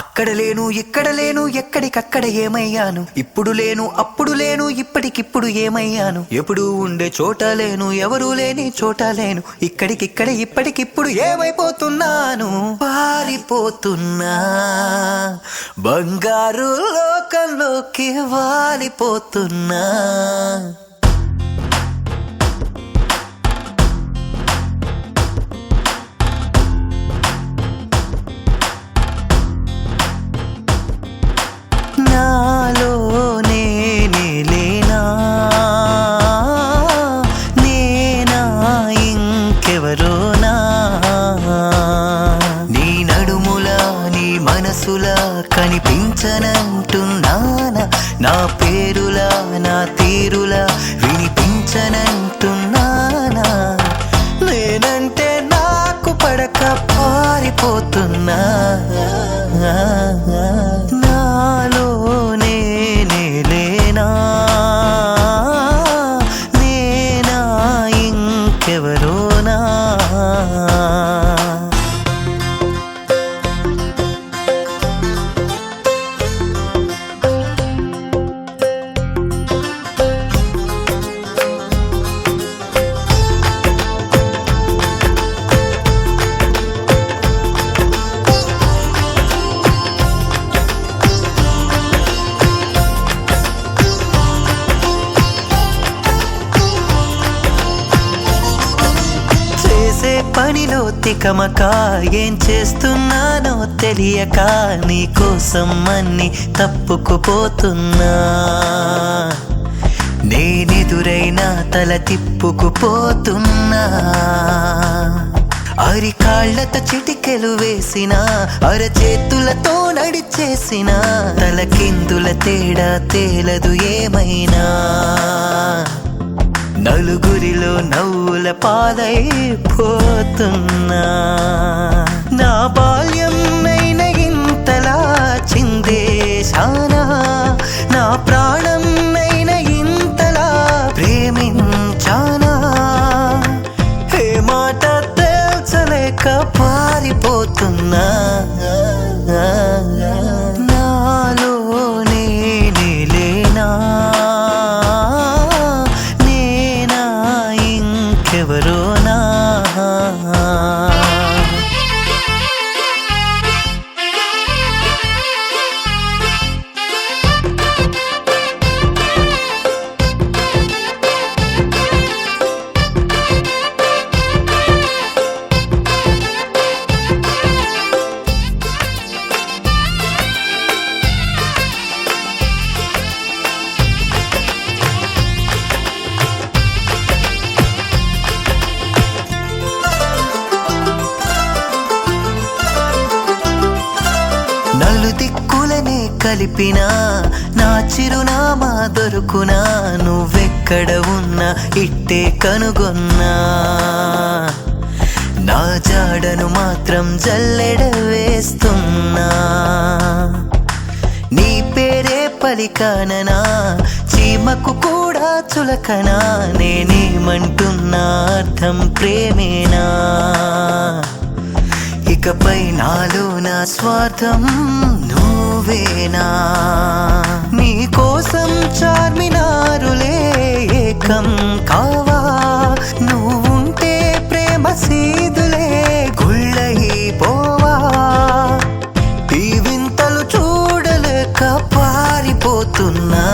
అక్కడ లేను ఇక్కడ లేను ఎక్కడికక్కడ ఏమయ్యాను, ఇప్పుడు లేను అప్పుడు లేను ఇప్పటికిప్పుడు ఏమయ్యాను, ఎప్పుడు ఉండే చోట లేను ఎవరూ లేని చోట లేను, ఇక్కడికిక్కడ ఇప్పటికిప్పుడు ఏమైపోతున్నాను, పారిపోతున్నా బంగారు లోకంలోకి వాలిపోతున్నా. నాలో నేనే లేనా, నేనా ఇంకెవరోనా, నీ నడుములా నీ మనసులా కనిపించనంటున్నానా, నా పేరులా నా తీరులా వినిపించనంటున్నానా, నేనంటే నాకు పడక పారిపోతున్నా. నాలో నేనే లేనా, నేనా ఇంకెవరోనా. పనిలో తికమక ఏం చేస్తున్నానో తెలియక నీకోసం అన్ని తప్పుకుపోతున్నా, నేనెదురైనా తల తిప్పుకుపోతున్నా, అరికాళ్లతో చిటికెలు వేసిన అరచేతులతో నడిచేసిన తలకిందుల తేడా తేలదు ఏమైనా, నలుగురిలో నవ్వుల పాలైపోతున్నా, నా బాల్యం నైన ఇంతలా చిందేశానా, నా ప్రాణం నైన ఇంతలా ప్రేమించానా, ఏ మాట తేల్చలేక పారిపోతున్నా. నాలో నేనే లేనా, ఎవరోనా. నలుదిక్కులనే కలిపినా నా చిరునామా దొరుకునా, నువ్వెక్కడ ఉన్నా ఇట్టే కనుగొన్నా, నా జాడను మాత్రం జల్లెడ వేస్తున్నా, నీ పేరే పలికాననా చీమకు కూడా చులకనా, నేనేమంటున్నా అర్థం ప్రేమేనా, ఇకపై నాలో నా స్వార్థం నువ్వేనా, నీ కోసం చార్మినారులే ఏకం కావా, నువ్వుంటే ప్రేమ సీదులే గుళ్ళైపోవా, ఈ వింతలు చూడలేక పారిపోతున్నా.